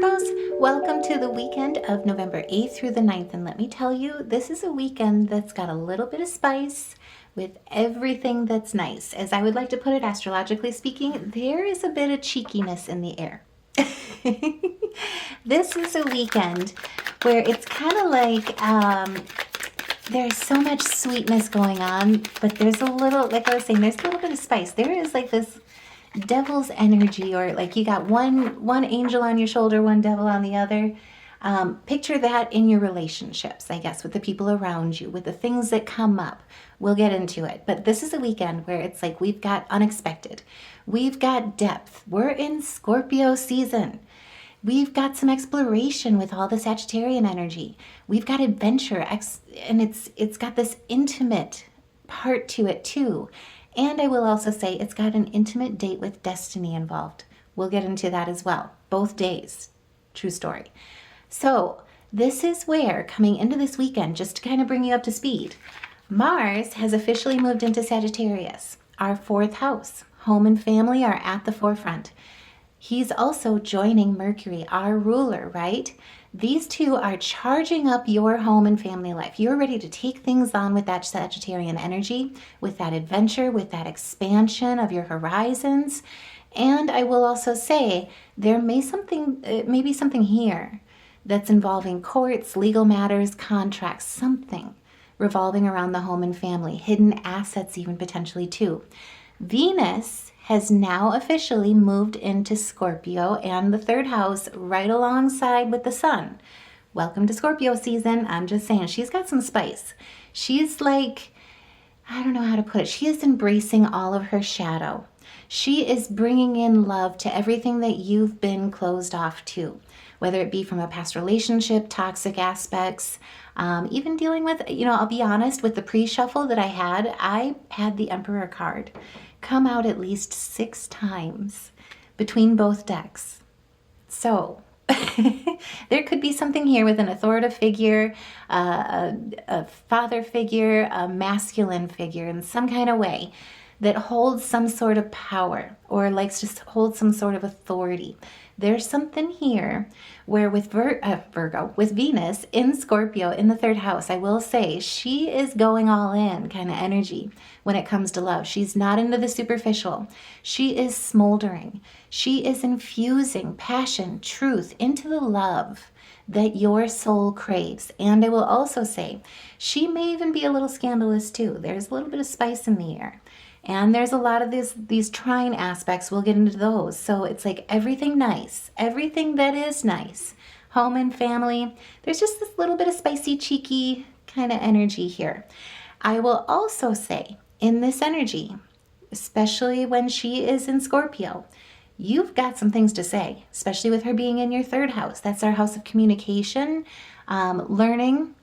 Virgos, welcome to the weekend of November 8th through the 9th. And let me tell you, this is a weekend that's got a little bit of spice with everything that's nice. As I would like to put it, astrologically speaking, there is a bit of cheekiness in the air. This is a weekend where it's kind of like there's so much sweetness going on, but there's a little, like I was saying, there's a little bit of spice. There is like this devil's energy, or like you got one angel on your shoulder, one devil on the other. Picture that in your relationships, I guess, with the people around you, with the things that come up. We'll get into it. But this is a weekend where it's like we've got unexpected. We've got depth. We're in Scorpio season. We've got some exploration with all the Sagittarian energy. We've got adventure, and it's got this intimate part to it too. And I will also say it's got an intimate date with destiny involved. We'll get into that as well. Both days. True story. So this is where, coming into this weekend, just to kind of bring you up to speed, Mars has officially moved into Sagittarius, our fourth house. Home and family are at the forefront. He's also joining Mercury, our ruler, right? These two are charging up your home and family life. You're ready to take things on with that Sagittarian energy, with that adventure, with that expansion of your horizons. And I will also say there may be something here that's involving courts, legal matters, contracts, something revolving around the home and family, hidden assets even potentially too. Venus has now officially moved into Scorpio and the third house right alongside with the sun. Welcome to Scorpio season. I'm just saying, she's got some spice. She's like, I don't know how to put it. She is embracing all of her shadow. She is bringing in love to everything that you've been closed off to, whether it be from a past relationship, toxic aspects, even dealing with, I'll be honest, with the pre-shuffle that I had the Emperor card come out at least 6 times between both decks. So there could be something here with an authoritative figure, a father figure, a masculine figure in some kind of way that holds some sort of power or likes to hold some sort of authority. There's something here where with Virgo, with Venus in Scorpio in the third house, I will say she is going all in kind of energy when it comes to love. She's not into the superficial. She is smoldering. She is infusing passion, truth into the love that your soul craves. And I will also say she may even be a little scandalous too. There's a little bit of spice in the air. And there's a lot of these trine aspects. We'll get into those. So it's like everything nice, everything that is nice, home and family. There's just this little bit of spicy, cheeky kind of energy here. I will also say in this energy, especially when she is in Scorpio, you've got some things to say, especially with her being in your third house. That's our house of communication, learning.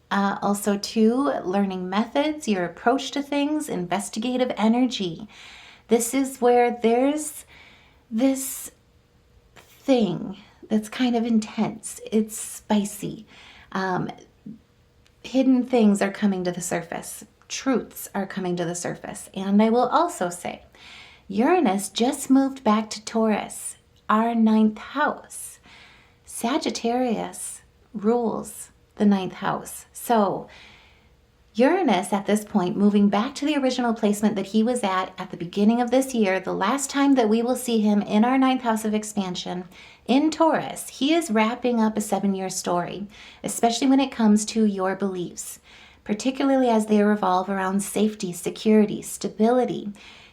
Also too, learning methods, your approach to things, investigative energy. This is where there's this thing that's kind of intense. It's spicy. Hidden things are coming to the surface. Truths are coming to the surface. And I will also say, Uranus just moved back to Taurus, our 9th house. Sagittarius rules the 9th house. So Uranus at this point moving back to the original placement that he was at the beginning of this year, the last time that we will see him in our 9th house of expansion in Taurus. He is wrapping up a 7-year story, especially when it comes to your beliefs, particularly as they revolve around safety, security, stability.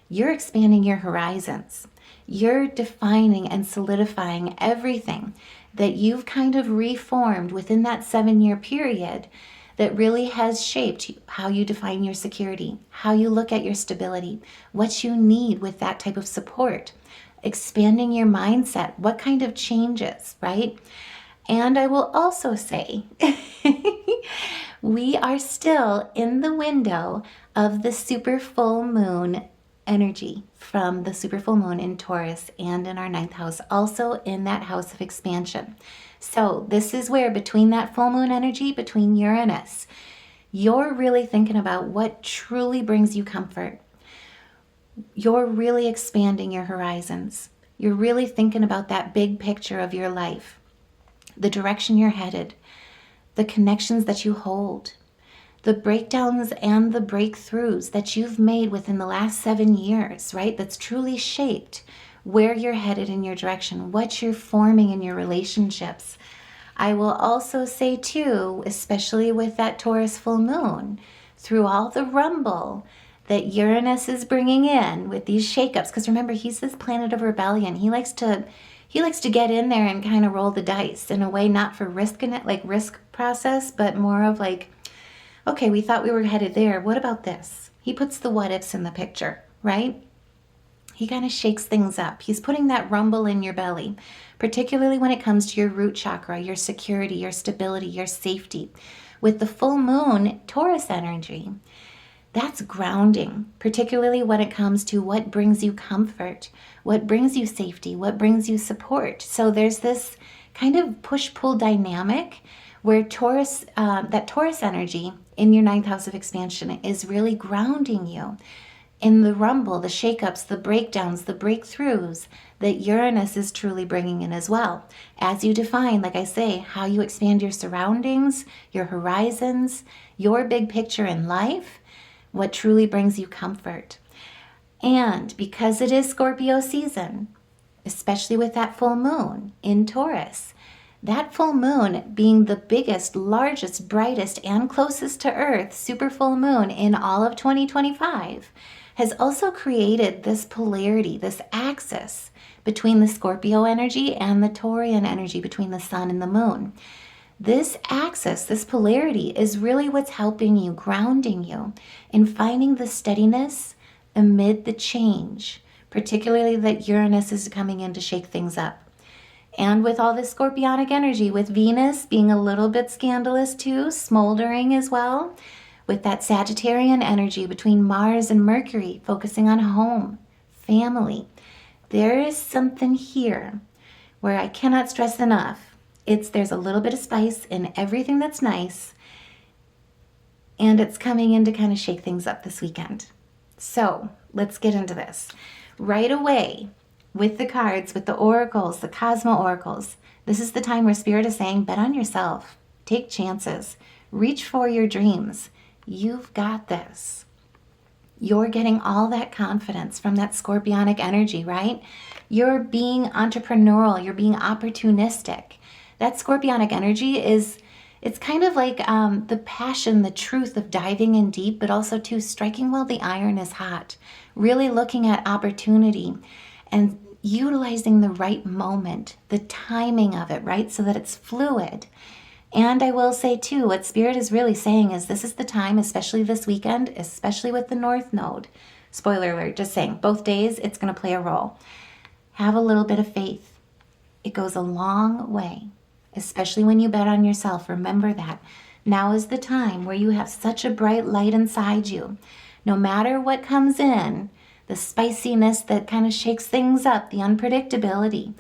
You're expanding your horizons. You're defining and solidifying everything that you've kind of reformed within that 7-year period that really has shaped how you define your security, how you look at your stability, what you need with that type of support, expanding your mindset, what kind of changes, right? And I will also say, we are still in the window of the super full moon energy from the super full moon in Taurus and in our 9th house, also in that house of expansion. So this is where between that full moon energy, between Uranus, you're really thinking about what truly brings you comfort. You're really expanding your horizons. You're really thinking about that big picture of your life, the direction you're headed, the connections that you hold, the breakdowns and the breakthroughs that you've made within the last 7 years, right? That's truly shaped where you're headed in your direction, what you're forming in your relationships. I will also say too, especially with that Taurus full moon, through all the rumble that Uranus is bringing in with these shakeups, because remember, he's this planet of rebellion. He likes to get in there and kind of roll the dice in a way, not for risk process, but more of like, okay, we thought we were headed there. What about this? He puts the what ifs in the picture, right? He kind of shakes things up. He's putting that rumble in your belly, particularly when it comes to your root chakra, your security, your stability, your safety. With the full moon Taurus energy, that's grounding, particularly when it comes to what brings you comfort, what brings you safety, what brings you support. So there's this kind of push-pull dynamic where that Taurus energy in your 9th house of expansion is really grounding you in the rumble, the shakeups, the breakdowns, the breakthroughs that Uranus is truly bringing in as well. As you define, like I say, how you expand your surroundings, your horizons, your big picture in life, what truly brings you comfort. And because it is Scorpio season, especially with that full moon in Taurus, that full moon being the biggest, largest, brightest, and closest to Earth super full moon in all of 2025, has also created this polarity, this axis between the Scorpio energy and the Taurian energy between the sun and the moon. This axis, this polarity, is really what's helping you, grounding you in finding the steadiness amid the change, particularly that Uranus is coming in to shake things up. And with all this scorpionic energy, with Venus being a little bit scandalous too, smoldering as well, with that Sagittarian energy between Mars and Mercury, focusing on home, family, there is something here where I cannot stress enough. There's a little bit of spice in everything that's nice, and it's coming in to kind of shake things up this weekend. So let's get into this. Right away, with the cards, with the oracles, the Cosmo oracles, this is the time where Spirit is saying, bet on yourself, take chances, reach for your dreams. You've got this. You're getting all that confidence from that scorpionic energy, right? You're being entrepreneurial. You're being opportunistic. That scorpionic energy it's kind of like the passion, the truth of diving in deep, but also too striking while the iron is hot. Really looking at opportunity and utilizing the right moment, the timing of it, right? So that it's fluid. And I will say too, what Spirit is really saying is this is the time, especially this weekend, especially with the North Node. Spoiler alert, just saying, both days it's going to play a role. Have a little bit of faith. It goes a long way, especially when you bet on yourself. Remember that. Now is the time where you have such a bright light inside you. No matter what comes in, the spiciness that kind of shakes things up, the unpredictability,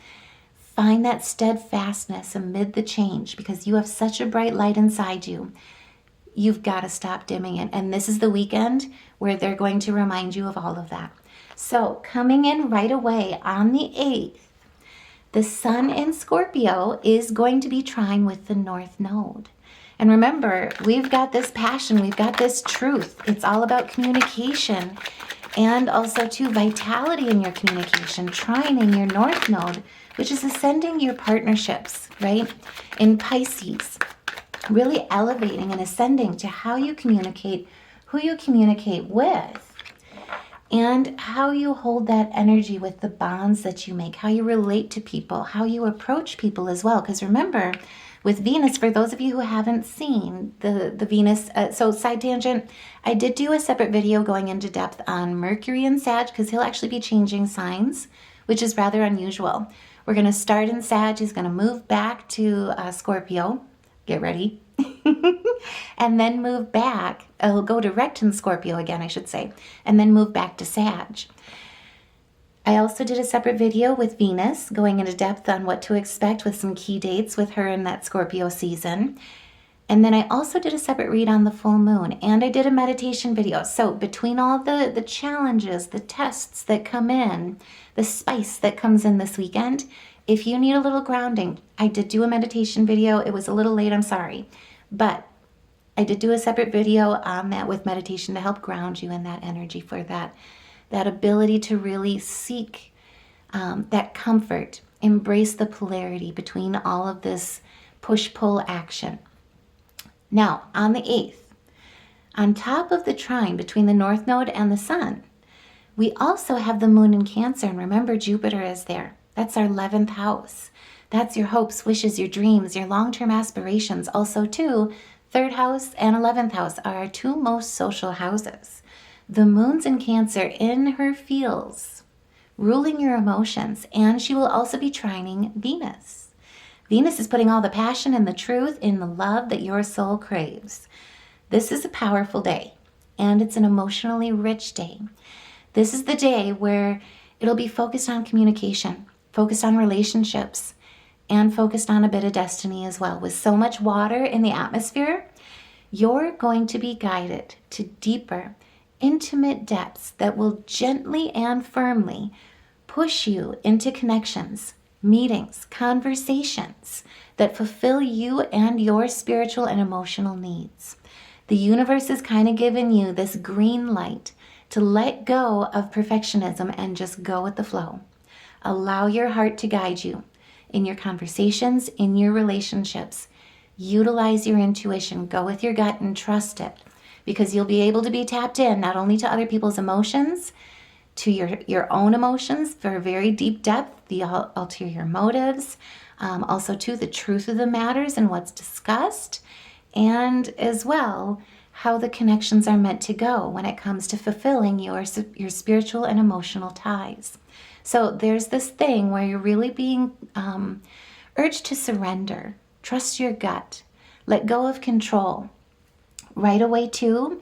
find that steadfastness amid the change because you have such a bright light inside you. You've got to stop dimming it. And this is the weekend where they're going to remind you of all of that. So coming in right away on the 8th, the sun in Scorpio is going to be trine with the North Node. And remember, we've got this passion, we've got this truth. It's all about communication and also too vitality in your communication, trine in your North Node, which is ascending your partnerships, right? In Pisces, really elevating and ascending to how you communicate, who you communicate with, and how you hold that energy with the bonds that you make, how you relate to people, how you approach people as well. Because remember, with Venus, for those of you who haven't seen the Venus, so side tangent, I did do a separate video going into depth on Mercury and Sag because he'll actually be changing signs, which is rather unusual. We're going to start in Sag. He's going to move back to Scorpio. Get ready. And then move back. He'll go direct in Scorpio again, I should say. And then move back to Sag. I also did a separate video with Venus going into depth on what to expect with some key dates with her in that Scorpio season. And then I also did a separate read on the full moon, and I did a meditation video. So between all the challenges, the tests that come in, the spice that comes in this weekend, if you need a little grounding, I did do a meditation video. It was a little late, I'm sorry. But I did do a separate video on that with meditation to help ground you in that energy for that ability to really seek that comfort, embrace the polarity between all of this push-pull action. Now, on the 8th, on top of the trine between the North Node and the Sun, we also have the moon in Cancer, and remember, Jupiter is there. That's our 11th house. That's your hopes, wishes, your dreams, your long-term aspirations. Also, too, 3rd house and 11th house are our two most social houses. The moon's in Cancer in her fields, ruling your emotions, and she will also be trining Venus. Venus is putting all the passion and the truth in the love that your soul craves. This is a powerful day, and it's an emotionally rich day. This is the day where it'll be focused on communication, focused on relationships, and focused on a bit of destiny as well. With so much water in the atmosphere, you're going to be guided to deeper, intimate depths that will gently and firmly push you into connections, meetings, conversations that fulfill you and your spiritual and emotional needs. The universe is kind of giving you this green light to let go of perfectionism and just go with the flow. Allow your heart to guide you in your conversations, in your relationships. Utilize your intuition, go with your gut and trust it, because you'll be able to be tapped in not only to other people's emotions, to your own emotions for a very deep depth, the ulterior motives, also to the truth of the matters and what's discussed, and as well how the connections are meant to go when it comes to fulfilling your spiritual and emotional ties. So there's this thing where you're really being urged to surrender, trust your gut, let go of control. Right away too,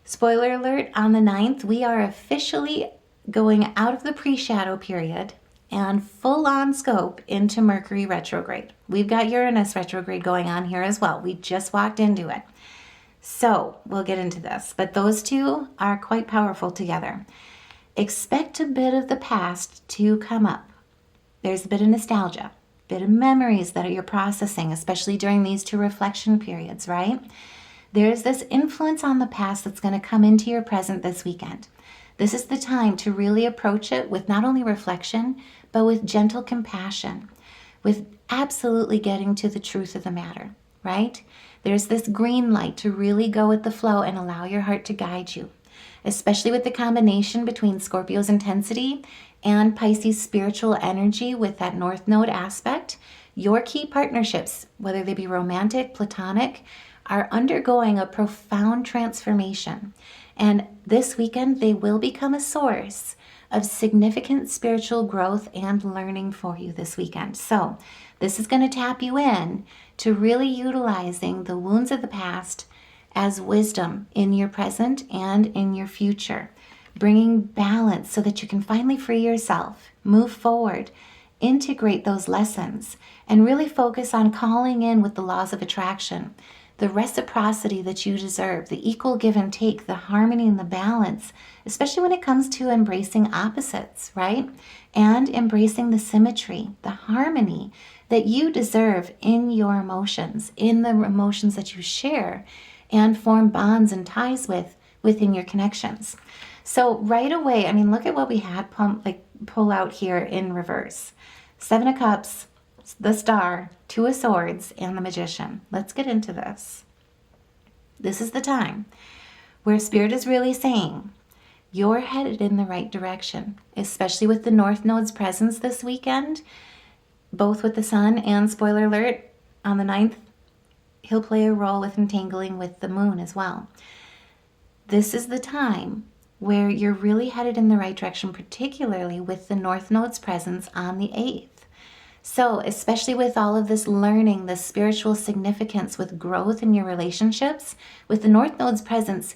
spoiler alert, on the 9th, we are officially going out of the pre-shadow period and full-on scope into Mercury retrograde. We've got Uranus retrograde going on here as well. We just walked into it. So we'll get into this, but those two are quite powerful together. Expect a bit of the past to come up. There's a bit of nostalgia, a bit of memories that you're processing, especially during these two reflection periods, right? There's this influence on the past that's going to come into your present this weekend. This is the time to really approach it with not only reflection, but with gentle compassion, with absolutely getting to the truth of the matter, right? There's this green light to really go with the flow and allow your heart to guide you, especially with the combination between Scorpio's intensity and Pisces' spiritual energy with that North Node aspect. Your key partnerships, whether they be romantic, platonic, are undergoing a profound transformation. And this weekend, they will become a source of significant spiritual growth and learning for you this weekend. So this is going to tap you in to really utilizing the wounds of the past as wisdom in your present and in your future, bringing balance so that you can finally free yourself, move forward, integrate those lessons, and really focus on calling in with the laws of attraction, the reciprocity that you deserve, the equal give and take, the harmony and the balance, especially when it comes to embracing opposites, right? And embracing the symmetry, the harmony that you deserve in your emotions, in the emotions that you share and form bonds and ties with within your connections. So right away, I mean, look at what we had pull out here in reverse. 7 of Cups, the Star, 2 of Swords, and the Magician. Let's get into this. This is the time where Spirit is really saying you're headed in the right direction, especially with the North Node's presence this weekend, both with the Sun and, spoiler alert, on the 9th, he'll play a role with entangling with the Moon as well. This is the time where you're really headed in the right direction, particularly with the North Node's presence on the 8th. So especially with all of this learning, the spiritual significance with growth in your relationships, with the North Node's presence,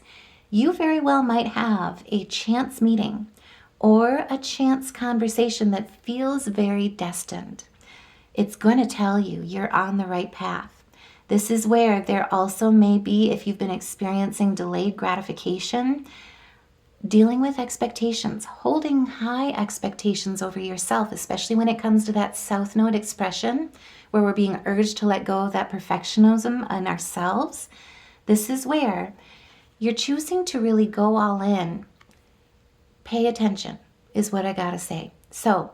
you very well might have a chance meeting or a chance conversation that feels very destined. It's going to tell you you're on the right path. This is where there also may be, if you've been experiencing delayed gratification, dealing with expectations, holding high expectations over yourself, especially when it comes to that South Node expression, where we're being urged to let go of that perfectionism in ourselves. This is where you're choosing to really go all in. Pay attention is what I gotta say. So,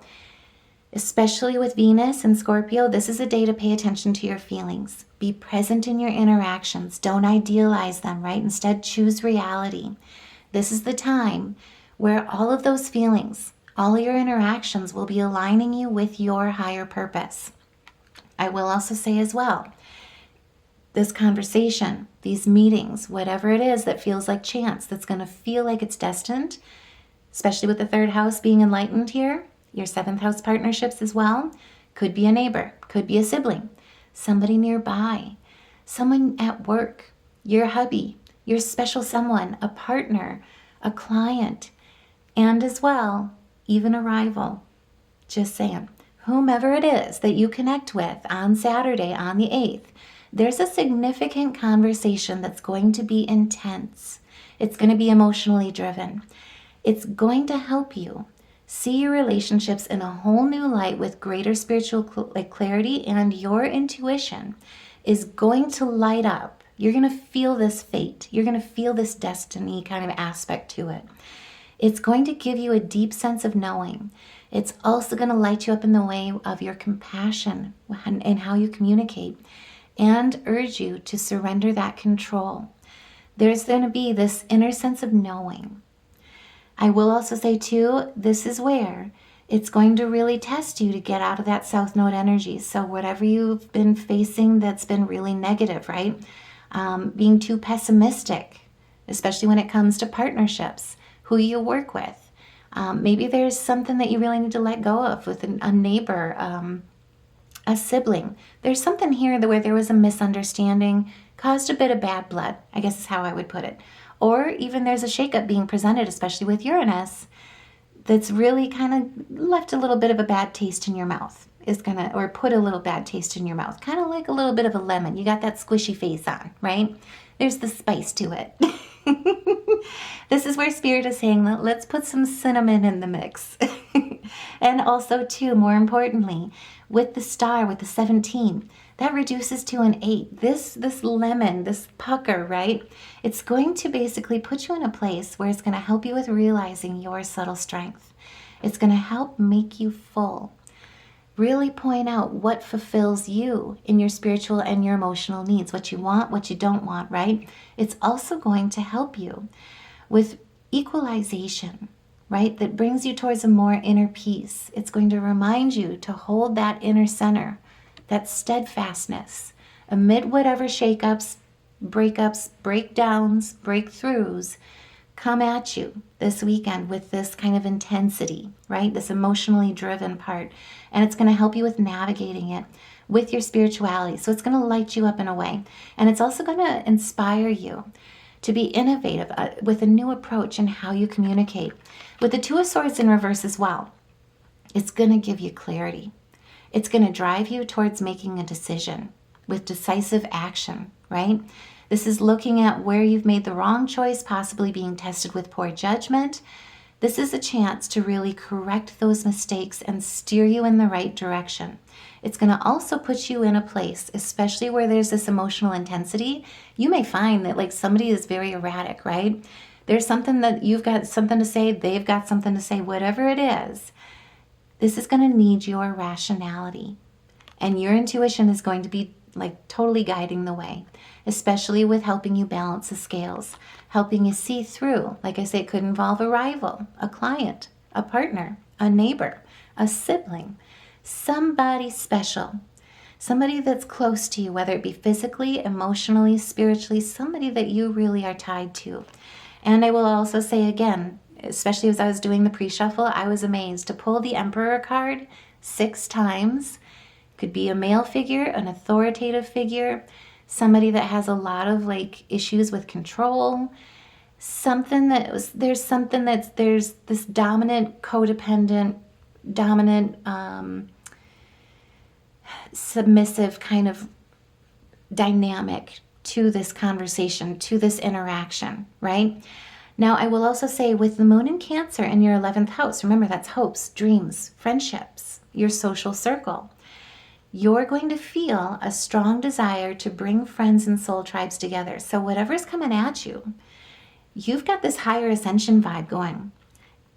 especially with Venus and Scorpio, this is a day to pay attention to your feelings. Be present in your interactions. Don't idealize them, right? Instead, choose reality. This is the time where all of those feelings, all your interactions will be aligning you with your higher purpose. I will also say as well, this conversation, these meetings, whatever it is that feels like chance, that's going to feel like it's destined, especially with the third house being enlightened here, your seventh house partnerships as well, could be a neighbor, could be a sibling, somebody nearby, someone at work, your hubby, your special someone, a partner, a client, and as well, even a rival. Just saying, whomever it is that you connect with on Saturday, on the 8th, there's a significant conversation that's going to be intense. It's going to be emotionally driven. It's going to help you see your relationships in a whole new light with greater spiritual clarity, and your intuition is going to light up. You're going to feel this fate. You're going to feel this destiny kind of aspect to it. It's going to give you a deep sense of knowing. It's also going to light you up in the way of your compassion and how you communicate, and urge you to surrender that control. There's going to be this inner sense of knowing. I will also say too, this is where it's going to really test you to get out of that South Node energy. So whatever you've been facing that's been really negative, right? Being too pessimistic, especially when it comes to partnerships, who you work with. Maybe there's something that you really need to let go of with a neighbor, a sibling. There's something here where there was a misunderstanding, caused a bit of bad blood, I guess is how I would put it. Or even there's a shakeup being presented, especially with Uranus, that's really kind of left a little bit of a bad taste in your mouth. Or put a little bad taste in your mouth. Kind of like a little bit of a lemon. You got that squishy face on, right? There's the spice to it. This is where Spirit is saying that let's put some cinnamon in the mix. And also too, more importantly, with the star, with the 17, that reduces to an 8. This lemon, this pucker, right? It's going to basically put you in a place where it's going to help you with realizing your subtle strength. It's going to help make you full. Really point out what fulfills you in your spiritual and your emotional needs, what you want, what you don't want, right? It's also going to help you with equalization, right? That brings you towards a more inner peace. It's going to remind you to hold that inner center, that steadfastness amid whatever shakeups, breakups, breakdowns, breakthroughs come at you this weekend with this kind of intensity, right? This emotionally driven part. And it's going to help you with navigating it with your spirituality. So it's going to light you up in a way. And it's also going to inspire you to be innovative with a new approach in how you communicate. With the Two of Swords in reverse as well, it's going to give you clarity. It's going to drive you towards making a decision with decisive action, right? This is looking at where you've made the wrong choice, possibly being tested with poor judgment. This is a chance to really correct those mistakes and steer you in the right direction. It's going to also put you in a place, especially where there's this emotional intensity. You may find that like somebody is very erratic, right? There's something that you've got something to say, they've got something to say, whatever it is. This is going to need your rationality. And your intuition is going to be like totally guiding the way, especially with helping you balance the scales, helping you see through. Like I say, it could involve a rival, a client, a partner, a neighbor, a sibling, somebody special, somebody that's close to you, whether it be physically, emotionally, spiritually, somebody that you really are tied to. And I will also say again, especially as I was doing the pre-shuffle, I was amazed to pull the Emperor card 6 times. Could be a male figure, an authoritative figure, somebody that has a lot of like issues with control, there's this dominant, codependent, dominant, submissive kind of dynamic to this conversation, to this interaction, right? Now, I will also say with the moon in Cancer in your 11th house, remember that's hopes, dreams, friendships, your social circle. You're going to feel a strong desire to bring friends and soul tribes together. So whatever's coming at you, you've got this higher ascension vibe going.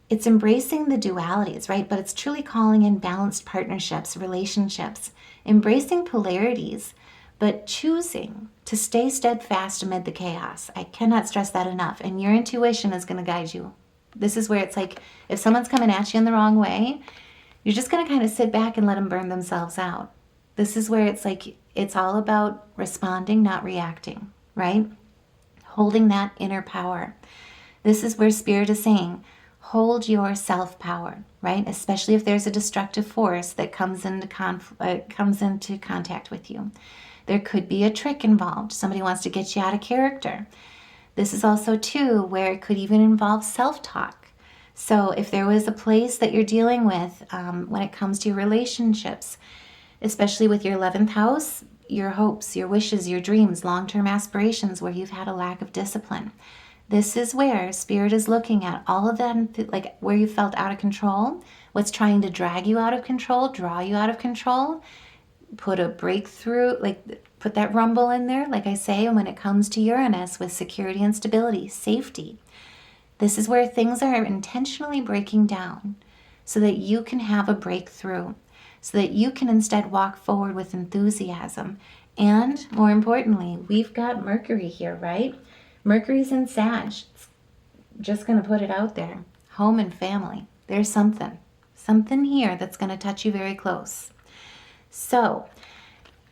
It's embracing the dualities, right? But it's truly calling in balanced partnerships, relationships, embracing polarities, but choosing to stay steadfast amid the chaos. I cannot stress that enough. And your intuition is going to guide you. This is where it's like, if someone's coming at you in the wrong way, you're just going to kind of sit back and let them burn themselves out. This is where it's like, it's all about responding, not reacting, right? Holding that inner power. This is where Spirit is saying, hold your self-power, right? Especially if there's a destructive force that comes into contact with you. There could be a trick involved. Somebody wants to get you out of character. This is also, too, where it could even involve self-talk. So if there was a place that you're dealing with when it comes to your relationships, especially with your 11th house, your hopes, your wishes, your dreams, long-term aspirations where you've had a lack of discipline. This is where Spirit is looking at all of them, like where you felt out of control, what's trying to drag you out of control, draw you out of control. Put a breakthrough, like put that rumble in there, like I say, when it comes to Uranus with security and stability, safety. This is where things are intentionally breaking down so that you can have a breakthrough, so that you can instead walk forward with enthusiasm. And more importantly, we've got Mercury here, right? Mercury's in Sag. Just going to put it out there. Home and family. There's something here that's going to touch you very close. So,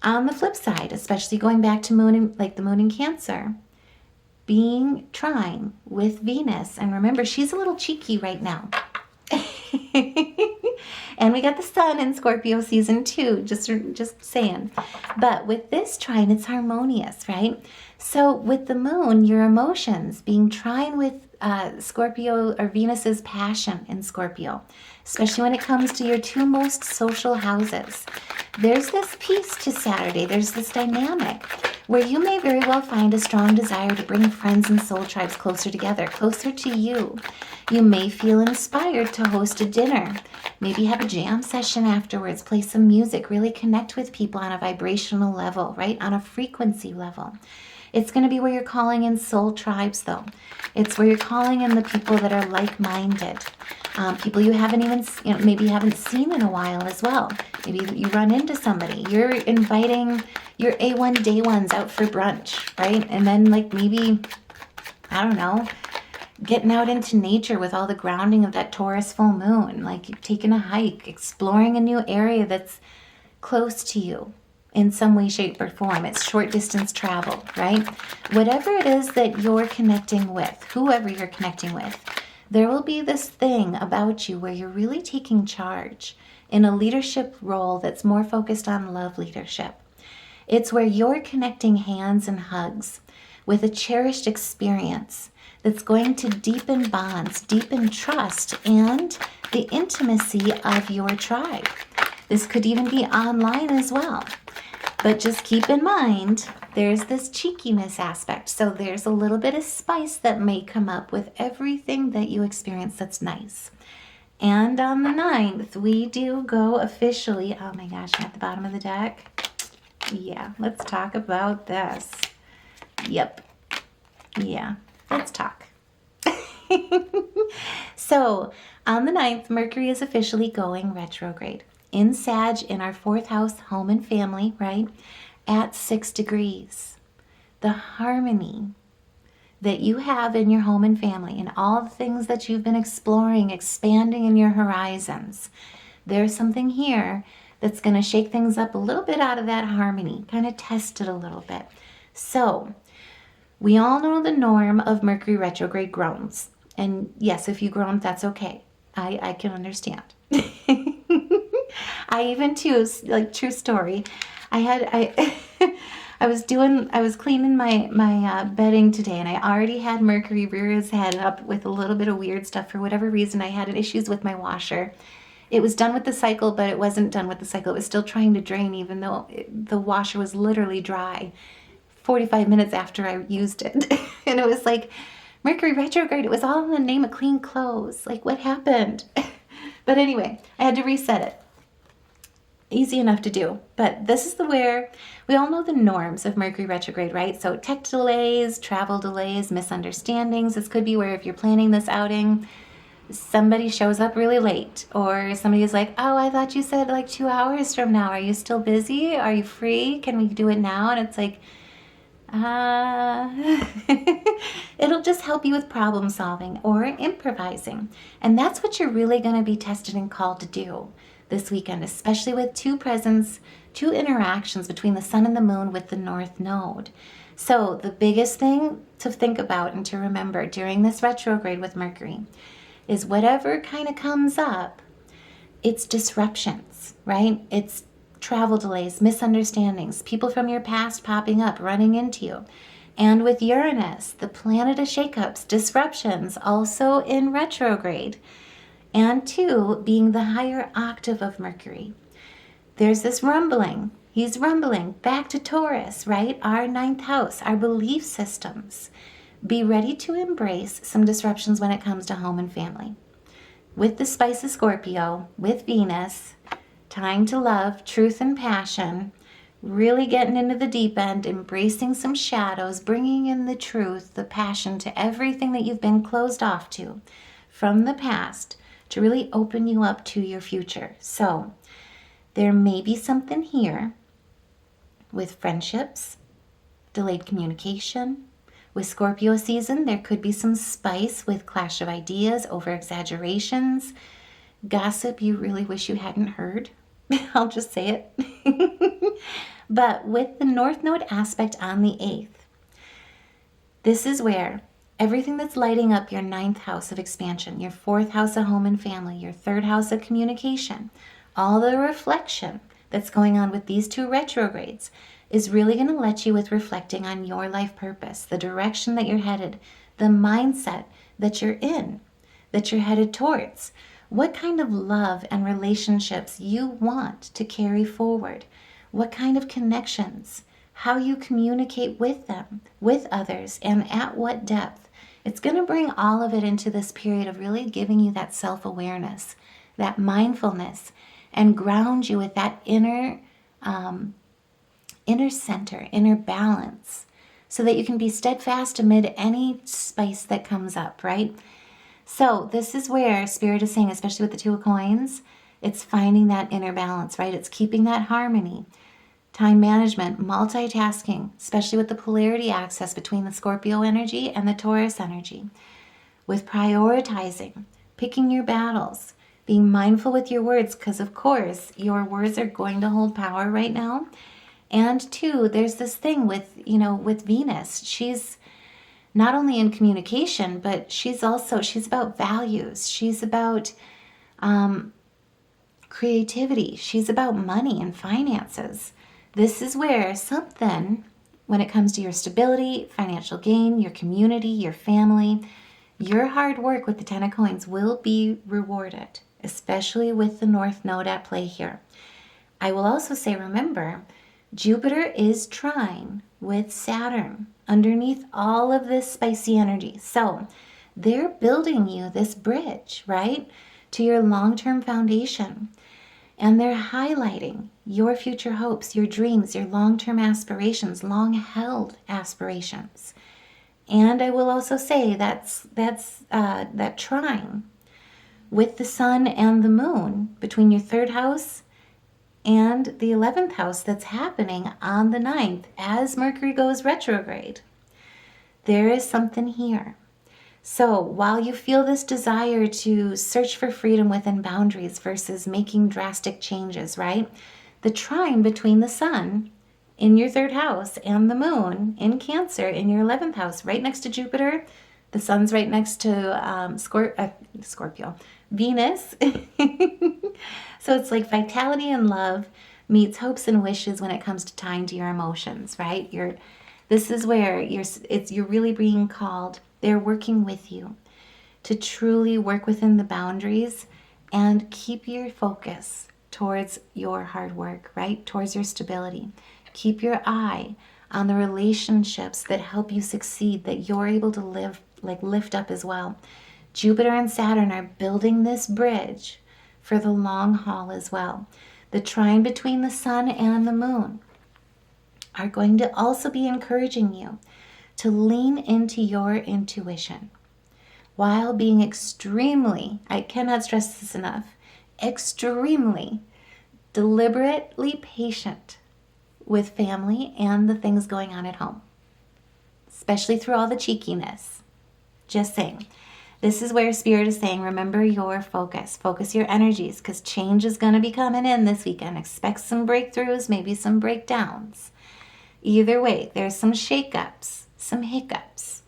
on the flip side, especially going back to the moon in Cancer, being trine with Venus, and remember, she's a little cheeky right now. And we got the sun in Scorpio season 2, just saying. But with this trine, it's harmonious, right? So with the moon, your emotions being trine with Scorpio or Venus's passion in Scorpio, especially when it comes to your 2 most social houses. There's this piece to Saturday. There's this dynamic where you may very well find a strong desire to bring friends and soul tribes closer together, closer to you. You may feel inspired to host a dinner, maybe have a jam session afterwards, play some music, really connect with people on a vibrational level, right? On a frequency level. It's going to be where you're calling in soul tribes, though. It's where you're calling in the people that are like-minded. People you haven't even, maybe haven't seen in a while as well. Maybe you run into somebody. You're inviting your A1 day ones out for brunch, right? And then maybe, I don't know, getting out into nature with all the grounding of that Taurus full moon. Like you've taken a hike, exploring a new area that's close to you in some way, shape, or form. It's short distance travel, right? Whatever it is that you're connecting with, whoever you're connecting with, there will be this thing about you where you're really taking charge in a leadership role that's more focused on love leadership. It's where you're connecting hands and hugs with a cherished experience that's going to deepen bonds, deepen trust, and the intimacy of your tribe. This could even be online as well. But just keep in mind, there's this cheekiness aspect. So there's a little bit of spice that may come up with everything that you experience that's nice. And on the 9th, we do go officially, oh my gosh, I'm at the bottom of the deck. Yeah, let's talk about this. Yep. Yeah, let's talk. So on the 9th, Mercury is officially going retrograde. In Sag, in our 4th house, home and family, right? At 6 degrees. The harmony that you have in your home and family and all the things that you've been exploring, expanding in your horizons. There's something here that's going to shake things up a little bit out of that harmony, kind of test it a little bit. So we all know the norm of Mercury retrograde groans. And yes, if you groan, that's okay. I can understand. I even too, like true story, I was cleaning my bedding today, and I already had Mercury rear his head up with a little bit of weird stuff. For whatever reason, I had issues with my washer, It was done with the cycle, but it wasn't done with the cycle. It was still trying to drain, even though the washer was literally dry 45 minutes after I used it. And it was like, Mercury retrograde, it was all in the name of clean clothes. Like, what happened? But anyway, I had to reset it. Easy enough to do. But this is where we all know the norms of Mercury retrograde, right? So tech delays, travel delays, misunderstandings. This could be where if you're planning this outing, somebody shows up really late, or somebody is like, oh, I thought you said like 2 hours from now. Are you still busy? Are you free? Can we do it now? And it's like, it'll just help you with problem solving or improvising. And that's what you're really going to be tested and called to do this weekend, especially with two interactions between the sun and the moon with the North Node. So the biggest thing to think about and to remember during this retrograde with Mercury is whatever kind of comes up, it's disruptions, right? It's travel delays, misunderstandings, people from your past popping up, running into you. And with Uranus, the planet of shakeups, disruptions, also in retrograde. And 2, being the higher octave of Mercury. There's this rumbling. He's rumbling back to Taurus, right? Our 9th house, our belief systems. Be ready to embrace some disruptions when it comes to home and family. With the spice of Scorpio, with Venus, time to love, truth and passion, really getting into the deep end, embracing some shadows, bringing in the truth, the passion to everything that you've been closed off to from the past, to really open you up to your future. So there may be something here with friendships, delayed communication. With Scorpio season, there could be some spice with clash of ideas, over exaggerations, gossip you really wish you hadn't heard. I'll just say it. But with the North Node aspect on the 8th, this is where everything that's lighting up your 9th house of expansion, your 4th house of home and family, your 3rd house of communication, all the reflection that's going on with these 2 retrogrades is really going to let you with reflecting on your life purpose, the direction that you're headed, the mindset that you're in, that you're headed towards, what kind of love and relationships you want to carry forward, what kind of connections, how you communicate with them, with others, and at what depth. It's going to bring all of it into this period of really giving you that self-awareness, that mindfulness, and ground you with that inner center, inner balance, so that you can be steadfast amid any spice that comes up, right? So this is where Spirit is saying, especially with the 2 of coins, it's finding that inner balance, right? It's keeping that harmony, time management, multitasking, especially with the polarity axis between the Scorpio energy and the Taurus energy, with prioritizing, picking your battles, being mindful with your words, because of course your words are going to hold power right now. And 2, there's this thing with Venus. She's not only in communication, but she's about values. She's about creativity. She's about money and finances. This is where something, when it comes to your stability, financial gain, your community, your family, your hard work with the 10 of coins will be rewarded, especially with the North Node at play here. I will also say, remember, Jupiter is trine with Saturn underneath all of this spicy energy. So they're building you this bridge, right, to your long-term foundation. And they're highlighting your future hopes, your dreams, your long-term aspirations, long-held aspirations. And I will also say that trine with the sun and the moon between your 3rd house and the 11th house that's happening on the 9th as Mercury goes retrograde. There is something here. So while you feel this desire to search for freedom within boundaries versus making drastic changes, right? The trine between the sun in your 3rd house and the moon in Cancer in your 11th house, right next to Jupiter. The sun's right next to Scorpio, Venus. So it's like vitality and love meets hopes and wishes when it comes to tying to your emotions, right? This is where you're really being called. They're working with you to truly work within the boundaries and keep your focus towards your hard work, right? Towards your stability. Keep your eye on the relationships that help you succeed, that you're able to lift up as well. Jupiter and Saturn are building this bridge for the long haul as well. The trine between the sun and the moon are going to also be encouraging you to lean into your intuition while being extremely, I cannot stress this enough, extremely deliberately patient with family and the things going on at home, especially through all the cheekiness. Just saying. This is where Spirit is saying, remember your focus. Focus your energies, because change is going to be coming in this weekend. Expect some breakthroughs, maybe some breakdowns. Either way, there's some shakeups, some hiccups.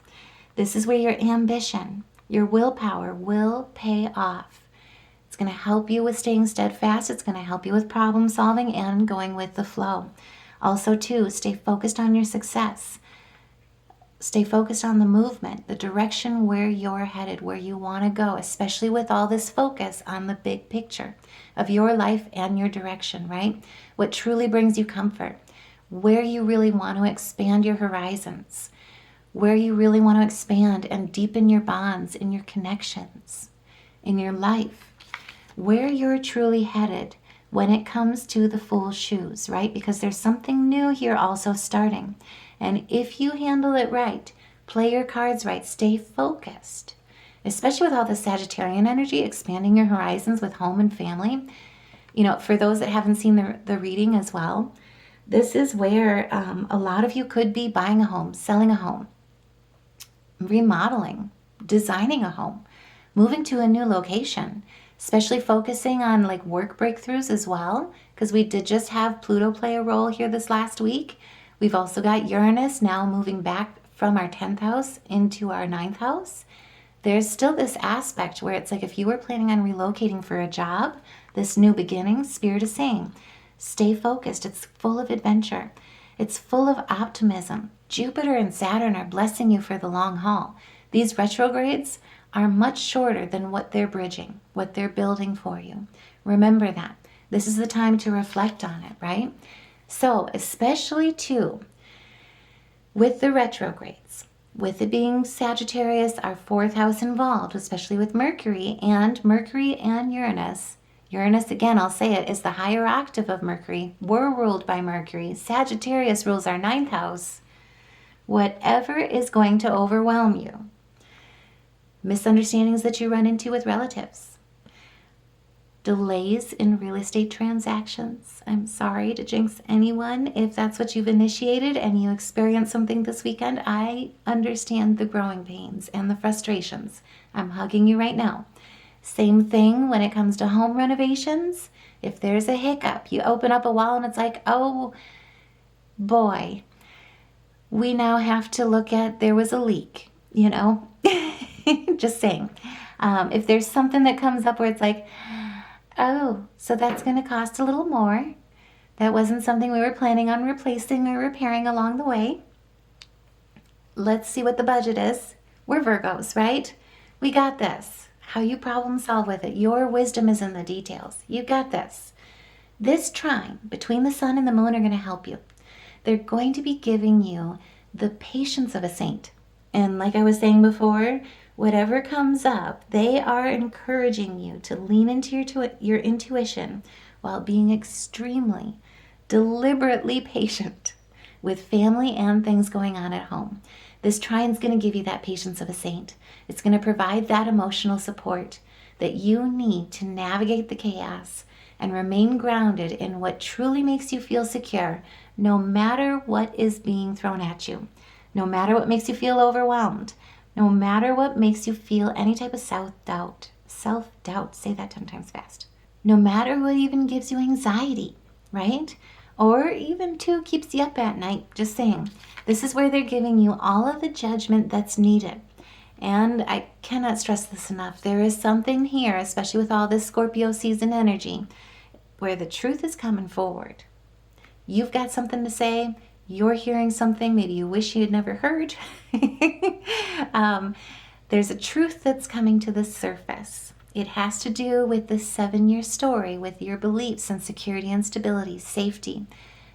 This is where your ambition, your willpower will pay off. It's going to help you with staying steadfast. It's going to help you with problem solving and going with the flow. Also, too, stay focused on your success. Stay focused on the movement, the direction where you're headed, where you want to go, especially with all this focus on the big picture of your life and your direction, right? What truly brings you comfort, where you really want to expand your horizons, where you really want to expand and deepen your bonds in your connections, in your life, where you're truly headed when it comes to the Fool's shoes, right? Because there's something new here also starting. And if you handle it right, play your cards right, stay focused, especially with all the Sagittarian energy, expanding your horizons with home and family. You know, for those that haven't seen the reading as well, this is where a lot of you could be buying a home, selling a home, remodeling, designing a home, moving to a new location, especially focusing on like work breakthroughs as well, because we did just have Pluto play a role here this last week. We've also got Uranus now moving back from our 10th house into our 9th house. There's still this aspect where it's like if you were planning on relocating for a job, this new beginning, Spirit is saying, stay focused. It's full of adventure. It's full of optimism. Jupiter and Saturn are blessing you for the long haul. These retrogrades are much shorter than what they're bridging, what they're building for you. Remember that. This is the time to reflect on it, right? So, especially too, with the retrogrades, with it being Sagittarius, our 4th house involved, especially with Mercury and Uranus. Uranus, again, I'll say it, is the higher octave of Mercury. We're ruled by Mercury. Sagittarius rules our 9th house. Whatever is going to overwhelm you, misunderstandings that you run into with relatives, delays in real estate transactions. I'm sorry to jinx anyone if that's what you've initiated and you experience something this weekend. I understand the growing pains and the frustrations. I'm hugging you right now. Same thing when it comes to home renovations. If there's a hiccup, you open up a wall and it's like, oh boy, we now have to look at, there was a leak, you know? Just saying. If there's something that comes up where it's like, oh, so that's going to cost a little more. That wasn't something we were planning on replacing or repairing along the way. Let's see what the budget is. We're Virgos, right? We got this. How you problem solve with it. Your wisdom is in the details. You got this. This trine between the sun and the moon are going to help you. They're going to be giving you the patience of a saint. And like I was saying before, whatever comes up, they are encouraging you to lean into your intuition while being extremely, deliberately patient with family and things going on at home. This trine is going to give you that patience of a saint. It's going to provide that emotional support that you need to navigate the chaos and remain grounded in what truly makes you feel secure, no matter what is being thrown at you, no matter what makes you feel overwhelmed, no matter what makes you feel any type of self-doubt, say that 10 times fast, no matter what even gives you anxiety, right? Or even too keeps you up at night, just saying. This is where they're giving you all of the judgment that's needed. And I cannot stress this enough. There is something here, especially with all this Scorpio season energy, where the truth is coming forward. You've got something to say. You're hearing something maybe you wish you had never heard. There's a truth that's coming to the surface. It has to do with the 7-year story, with your beliefs and security and stability, safety,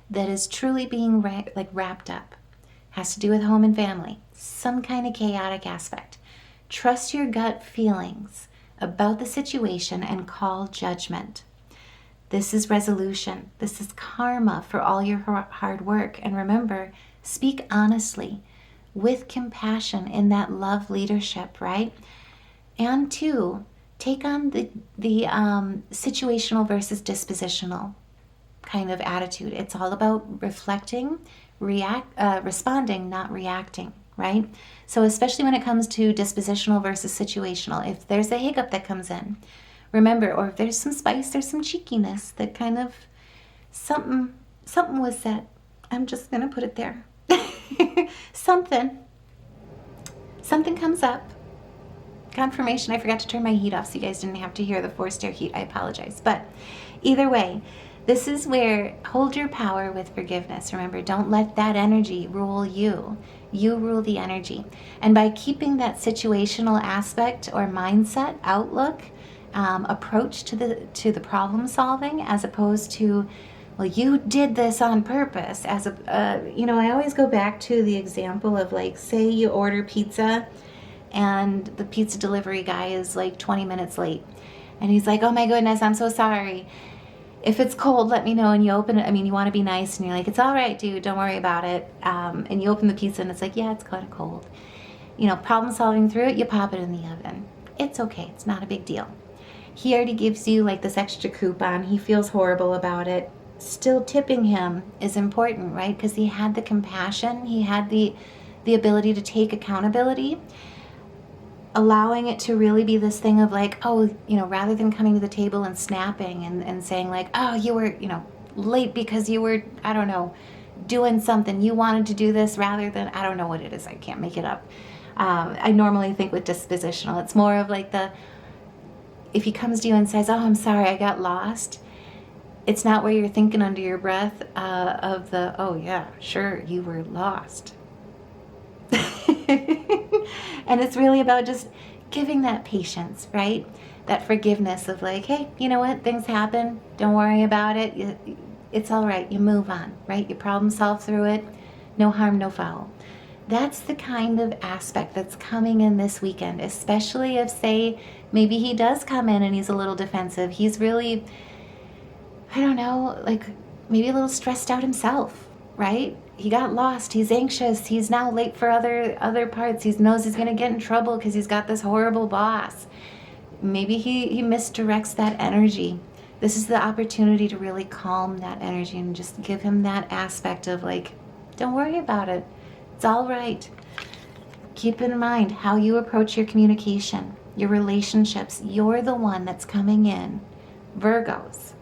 that is truly being wrapped up. Has to do with home and family, some kind of chaotic aspect. Trust your gut feelings about the situation and call judgment. This is resolution. This is karma for all your hard work. And remember, speak honestly with compassion in that love leadership, right? And 2, take on the situational versus dispositional kind of attitude. It's all about reflecting, responding, not reacting, right? So especially when it comes to dispositional versus situational, if there's a hiccup that comes in, remember, or if there's some spice, there's some cheekiness that kind of, something was said. I'm just going to put it there. Something comes up. Confirmation, I forgot to turn my heat off so you guys didn't have to hear the forced air heat. I apologize. But either way, this is where hold your power with forgiveness. Remember, don't let that energy rule you. You rule the energy. And by keeping that situational aspect or mindset, outlook, approach to the problem solving, as opposed to, well, you did this on purpose. As I always go back to the example of, like, say you order pizza and the pizza delivery guy is like 20 minutes late. And he's like, oh my goodness, I'm so sorry. If it's cold, let me know. And you open it. I mean, you want to be nice and you're like, it's all right, dude, don't worry about it. And you open the pizza and it's like, yeah, it's kind of cold. Problem solving through it, you pop it in the oven. It's okay. It's not a big deal. He already gives you like this extra coupon. He feels horrible about it. Still tipping him is important, right? Because he had the compassion. He had the ability to take accountability. Allowing it to really be this thing of like, rather than coming to the table and snapping and saying like, oh, you were, late because you were, I don't know, doing something. You wanted to do this rather than, I don't know what it is. I can't make it up. I normally think with dispositional, it's more of like if he comes to you and says, oh, I'm sorry, I got lost. It's not where you're thinking under your breath oh yeah, sure, you were lost. And it's really about just giving that patience, right? That forgiveness of like, hey, you know what? Things happen. Don't worry about it. It's all right. You move on, right? You problem solve through it. No harm, no foul. That's the kind of aspect that's coming in this weekend, especially if, say, maybe he does come in and he's a little defensive. He's really, I don't know, like maybe a little stressed out himself, right? He got lost. He's anxious. He's now late for other parts. He knows he's going to get in trouble because he's got this horrible boss. Maybe he misdirects that energy. This is the opportunity to really calm that energy and just give him that aspect of like, don't worry about it. It's all right. Keep in mind how you approach your communication, your relationships. You're the one that's coming in. Virgos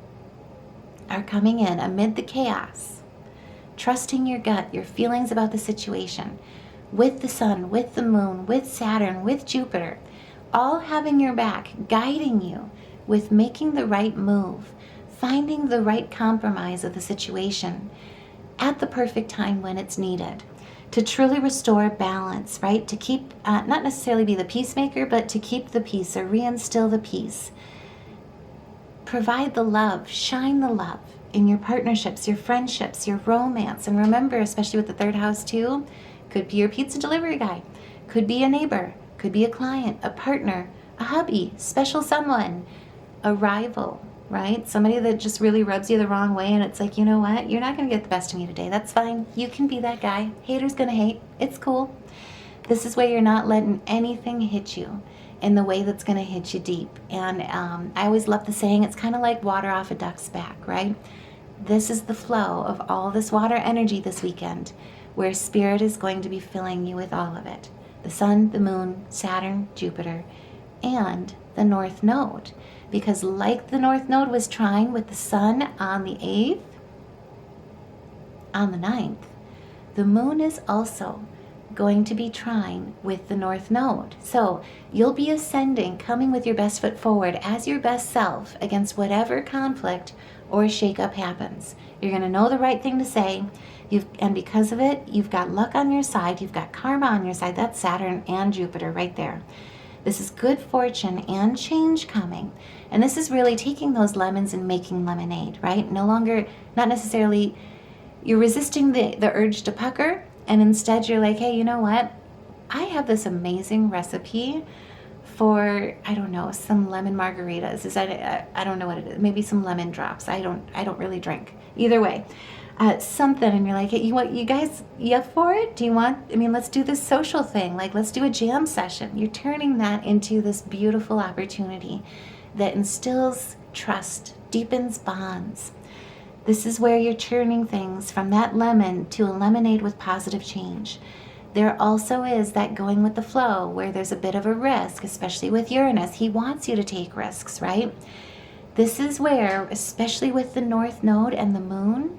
are coming in amid the chaos. Trusting your gut, your feelings about the situation, with the sun, with the moon, with Saturn, with Jupiter, all having your back, guiding you with making the right move, finding the right compromise of the situation at the perfect time when it's needed, to truly restore balance, right? To keep, not necessarily be the peacemaker, but to keep the peace or reinstill the peace. Provide the love, shine the love in your partnerships, your friendships, your romance. And remember, especially with the third house too, could be your pizza delivery guy, could be a neighbor, could be a client, a partner, a hubby, special someone, a rival, right? Somebody that just really rubs you the wrong way and it's like, you know what? You're not going to get the best of me today. That's fine. You can be that guy. Hater's going to hate. It's cool. This is where you're not letting anything hit you in the way that's going to hit you deep. And I always love the saying, it's kind of like water off a duck's back, right? This is the flow of all this water energy this weekend, where Spirit is going to be filling you with all of it. The sun, the moon, Saturn, Jupiter, and the North Node. Because like the North Node was trine with the sun on the 8th, on the 9th, the moon is also going to be trine with the North Node. So you'll be ascending, coming with your best foot forward as your best self against whatever conflict or shakeup happens. You're going to know the right thing to say. And because of it, you've got luck on your side. You've got karma on your side. That's Saturn and Jupiter right there. This is good fortune and change coming. And this is really taking those lemons and making lemonade, right? No longer, not necessarily, you're resisting the urge to pucker, and instead you're like, hey, you know what? I have this amazing recipe for, I don't know, some lemon margaritas. Is that, I don't know what it is. Maybe some lemon drops. I don't really drink. Either way, something, and you're like, hey, you guys, you up for it? Do you want, let's do this social thing. Like, let's do a jam session. You're turning that into this beautiful opportunity that instills trust, deepens bonds. This is where you're turning things from that lemon to a lemonade with positive change. There also is that going with the flow where there's a bit of a risk, especially with Uranus. He wants you to take risks, right? This is where, especially with the North Node and the Moon,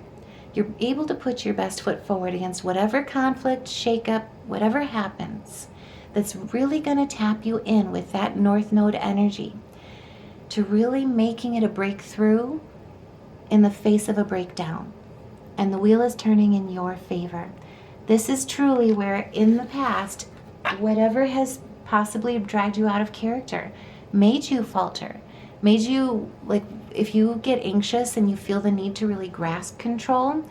you're able to put your best foot forward against whatever conflict, shakeup, whatever happens, that's really going to tap you in with that North Node energy to really making it a breakthrough in the face of a breakdown. And the wheel is turning in your favor. This is truly where in the past, whatever has possibly dragged you out of character, made you falter, made you, like, if you get anxious and you feel the need to really grasp control,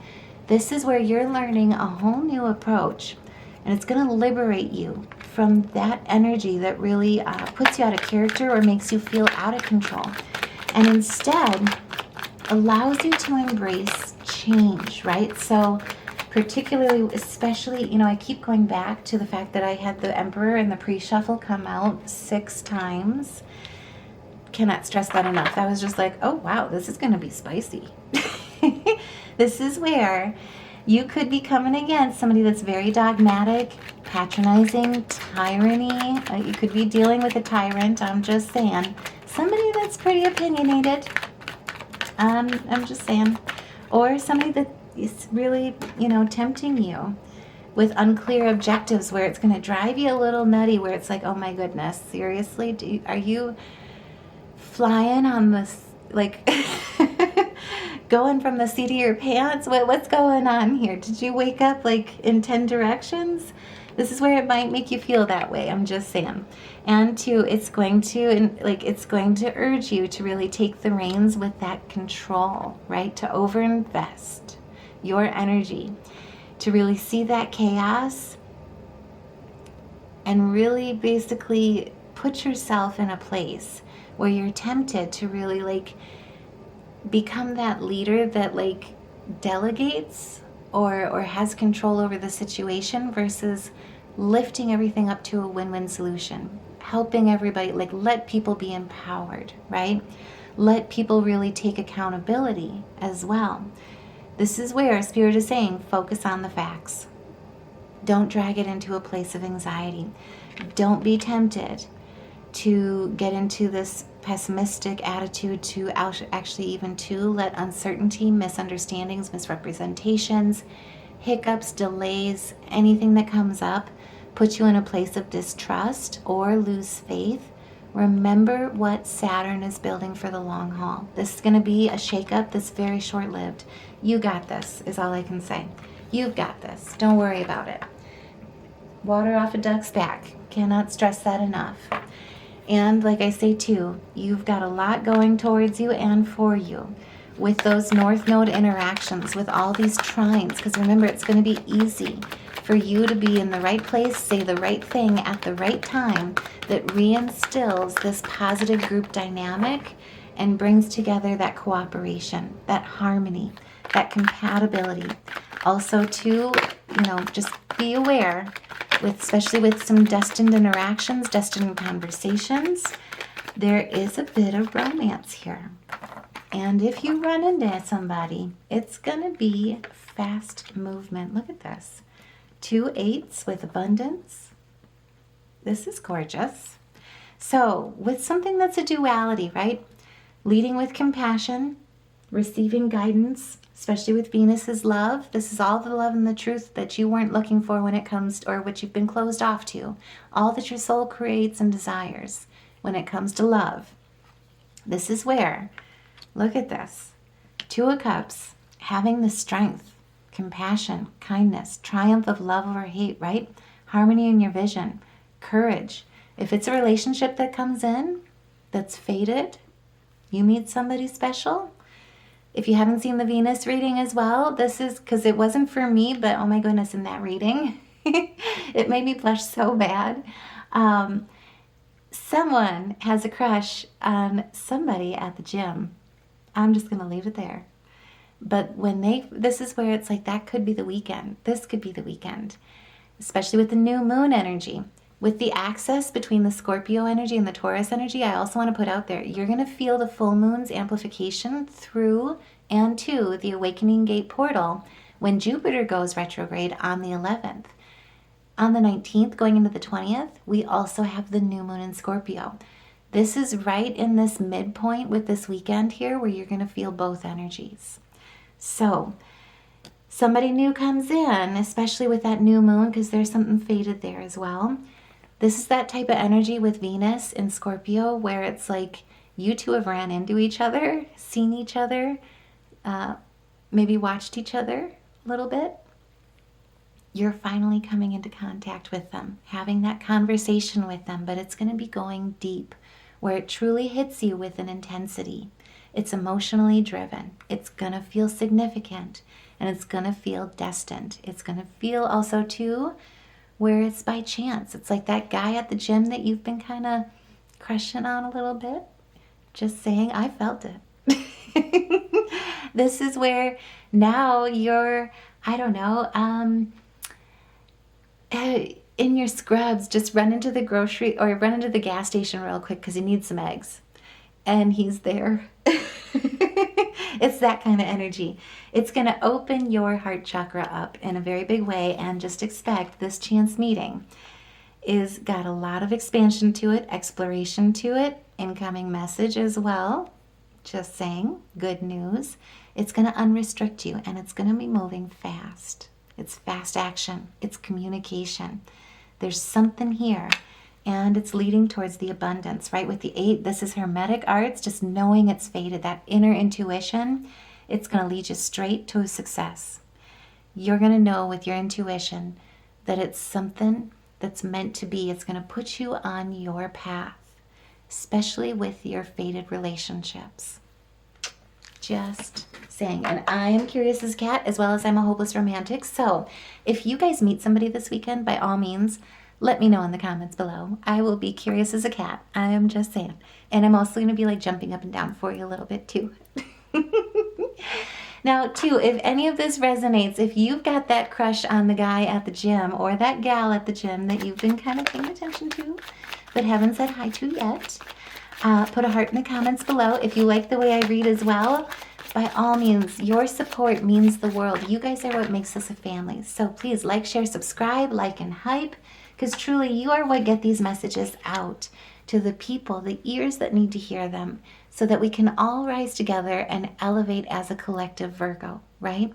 this is where you're learning a whole new approach. And it's going to liberate you from that energy that really puts you out of character or makes you feel out of control. And instead allows you to embrace change, right? So particularly, especially, I keep going back to the fact that I had the Emperor and the pre-shuffle come out 6 times. Cannot stress that enough. I was just like, oh wow, this is going to be spicy. This is where you could be coming against somebody that's very dogmatic, patronizing, tyranny. You could be dealing with a tyrant, I'm just saying. Somebody that's pretty opinionated. I'm just saying. Or somebody that is really, tempting you with unclear objectives where it's going to drive you a little nutty, where it's like, oh my goodness, seriously? Are you flying on this, like, going from the seat of your pants? What's going on here? Did you wake up like in 10 directions? This is where it might make you feel that way. I'm just saying. And two, it's going to urge you to really take the reins with that control, right? To overinvest your energy, to really see that chaos and really basically put yourself in a place where you're tempted to really become that leader that delegates or has control over the situation versus lifting everything up to a win-win solution, helping everybody, let people be empowered, right? Let people really take accountability as well. This is where Spirit is saying, focus on the facts. Don't drag it into a place of anxiety. Don't be tempted to get into this pessimistic attitude to actually even to let uncertainty, misunderstandings, misrepresentations, hiccups, delays, anything that comes up, put you in a place of distrust or lose faith. Remember what Saturn is building for the long haul. This is going to be a shakeup that's very short-lived. You got this, is all I can say. You've got this. Don't worry about it. Water off a duck's back. Cannot stress that enough. And like I say too, you've got a lot going towards you and for you with those North Node interactions, with all these trines, because remember, it's going to be easy for you to be in the right place, say the right thing at the right time that reinstills this positive group dynamic and brings together that cooperation, that harmony, that compatibility. Also too, just be aware, especially with some destined interactions, destined conversations, there is a bit of romance here. And if you run into somebody, it's going to be fast movement. Look at this. 2 8s with abundance. This is gorgeous. So with something that's a duality, right? Leading with compassion, receiving guidance, especially with Venus's love. This is all the love and the truth that you weren't looking for when it comes to, or what you've been closed off to. All that your soul creates and desires when it comes to love. This is where, look at this. 2 of Cups, having the strength, compassion, kindness, triumph of love over hate, right? Harmony in your vision, courage, If it's a relationship that comes in that's fated, you meet somebody special. If you haven't seen the Venus reading as well, this is because it wasn't for me, but oh my goodness, in that reading, it made me blush so bad. Someone has a crush on somebody at the gym. I'm just going to leave it there. But this is where it's like that could be the weekend. This could be the weekend, especially with the new moon energy. With the access between the Scorpio energy and the Taurus energy, I also want to put out there, you're going to feel the full moon's amplification through and to the awakening gate portal when Jupiter goes retrograde on the 11th. On the 19th, going into the 20th, we also have the new moon in Scorpio. This is right in this midpoint with this weekend here where you're going to feel both energies. So somebody new comes in, especially with that new moon, because there's something fated there as well. This is that type of energy with Venus in Scorpio where it's like you two have ran into each other, seen each other, maybe watched each other a little bit. You're finally coming into contact with them, having that conversation with them, but it's going to be going deep where it truly hits you with an intensity. It's emotionally driven. It's going to feel significant, and it's going to feel destined. It's going to feel also too where it's by chance. It's like that guy at the gym that you've been kind of crushing on a little bit. Just saying, I felt it. This is where now you're, I don't know, in your scrubs, just run into the grocery or run into the gas station real quick because you need some eggs. And he's there. It's that kind of energy. It's going to open your heart chakra up in a very big way, and just expect this chance meeting is got a lot of expansion to it, exploration to it, incoming message as well. Just saying, good news. It's going to unrestrict you, and it's going to be moving fast. It's fast action. It's communication. There's something here. And it's leading towards the abundance, right? With the 8, this is hermetic arts, just knowing it's fated, that inner intuition, it's going to lead you straight to success. You're going to know with your intuition that it's something that's meant to be. It's going to put you on your path, especially with your fated relationships. Just saying. And I am curious as cat, as well as I'm a hopeless romantic. So if you guys meet somebody this weekend, by all means, let me know in the comments below. I will be curious as a cat. I am just saying. And I'm also going to be like jumping up and down for you a little bit too. Now, too, if any of this resonates, if you've got that crush on the guy at the gym or that gal at the gym that you've been kind of paying attention to but haven't said hi to yet, put a heart in the comments below. If you like the way I read as well, by all means, your support means the world. You guys are what makes us a family. So please like, share, subscribe, like, and hype. Because truly, you are what get these messages out to the people, the ears that need to hear them, so that we can all rise together and elevate as a collective Virgo, right?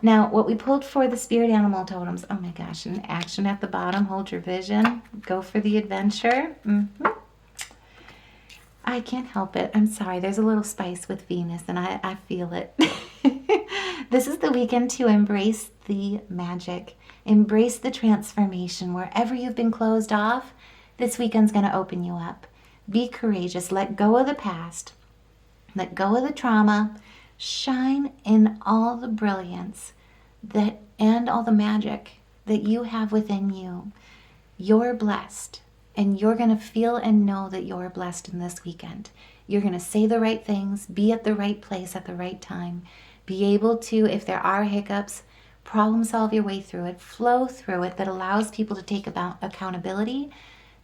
Now, what we pulled for the spirit animal totems, oh my gosh, an action at the bottom, hold your vision, go for the adventure. I can't help it. I'm sorry. There's a little spice with Venus, and I feel it. This is the weekend to embrace the magic. Embrace the transformation. Wherever you've been closed off, this weekend's going to open you up. Be courageous. Let go of the past. Let go of the trauma. Shine in all the brilliance and all the magic that you have within you. You're blessed. And you're going to feel and know that you're blessed in this weekend. You're going to say the right things, be at the right place at the right time, be able to, if there are hiccups, problem solve your way through it, flow through it, that allows people to take accountability,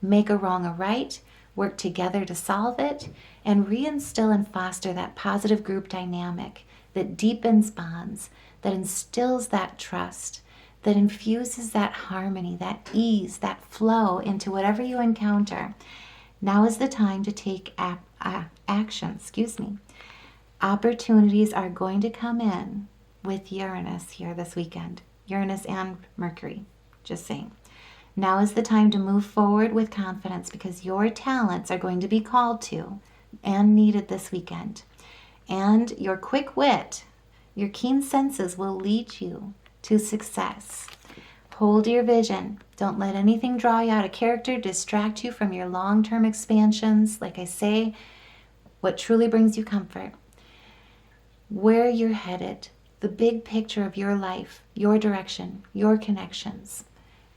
make a wrong a right, work together to solve it, and reinstill and foster that positive group dynamic that deepens bonds, that instills that trust, that infuses that harmony, that ease, that flow into whatever you encounter. Now is the time to take action. Opportunities are going to come in with Uranus here this weekend. Uranus and Mercury, just saying. Now is the time to move forward with confidence, because your talents are going to be called to and needed this weekend. And your quick wit, your keen senses will lead you to success. Hold your vision. Don't let anything draw you out of character, distract you from your long-term expansions. Like I say, what truly brings you comfort. Where you're headed, the big picture of your life, your direction, your connections.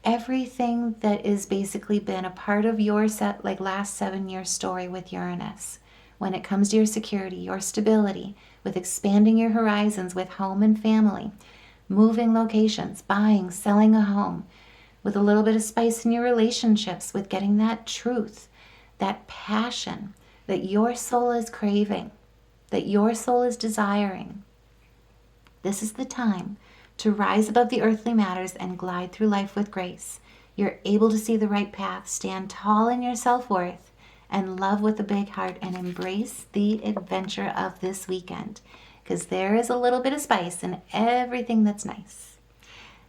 Everything that is basically been a part of your last 7-year story with Uranus. When it comes to your security, your stability, with expanding your horizons with home and family, moving locations, buying, selling a home, with a little bit of spice in your relationships, with getting that truth, that passion that your soul is craving, that your soul is desiring. This is the time to rise above the earthly matters and glide through life with grace. You're able to see the right path, stand tall in your self-worth, and love with a big heart, and embrace the adventure of this weekend, because there is a little bit of spice in everything that's nice.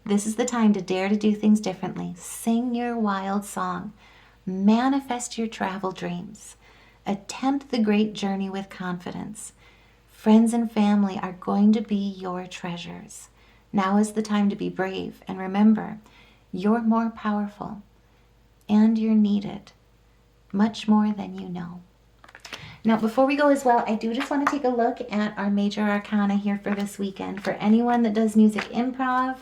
This is the time to dare to do things differently. Sing your wild song. Manifest your travel dreams. Attempt the great journey with confidence. Friends and family are going to be your treasures. Now is the time to be brave, and remember, you're more powerful and you're needed, much more than you know. Now, before we go as well, I do just want to take a look at our major arcana here for this weekend. For anyone that does music improv,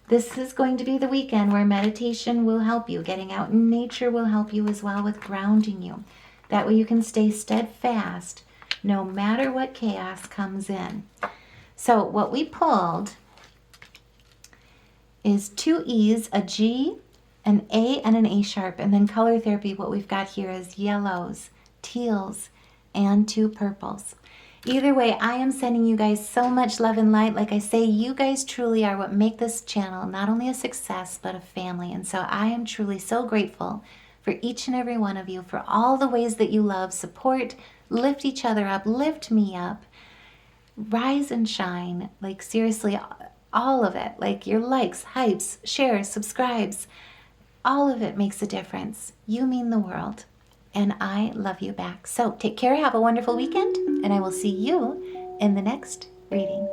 this is going to be the weekend where meditation will help you. Getting out in nature will help you as well with grounding you. That way you can stay steadfast no matter what chaos comes in. So what we pulled is 2 E's, a G, an A, and an A sharp. And then color therapy, what we've got here is yellows, teals, and 2 purples. Either way, I am sending you guys so much love and light. Like I say, you guys truly are what make this channel not only a success, but a family. And so I am truly so grateful for each and every one of you, for all the ways that you love, support, lift each other up, lift me up, rise and shine. Like seriously, all of it, like your likes, hypes, shares, subscribes, all of it makes a difference. You mean the world, and I love you back. So take care, have a wonderful weekend, and I will see you in the next reading.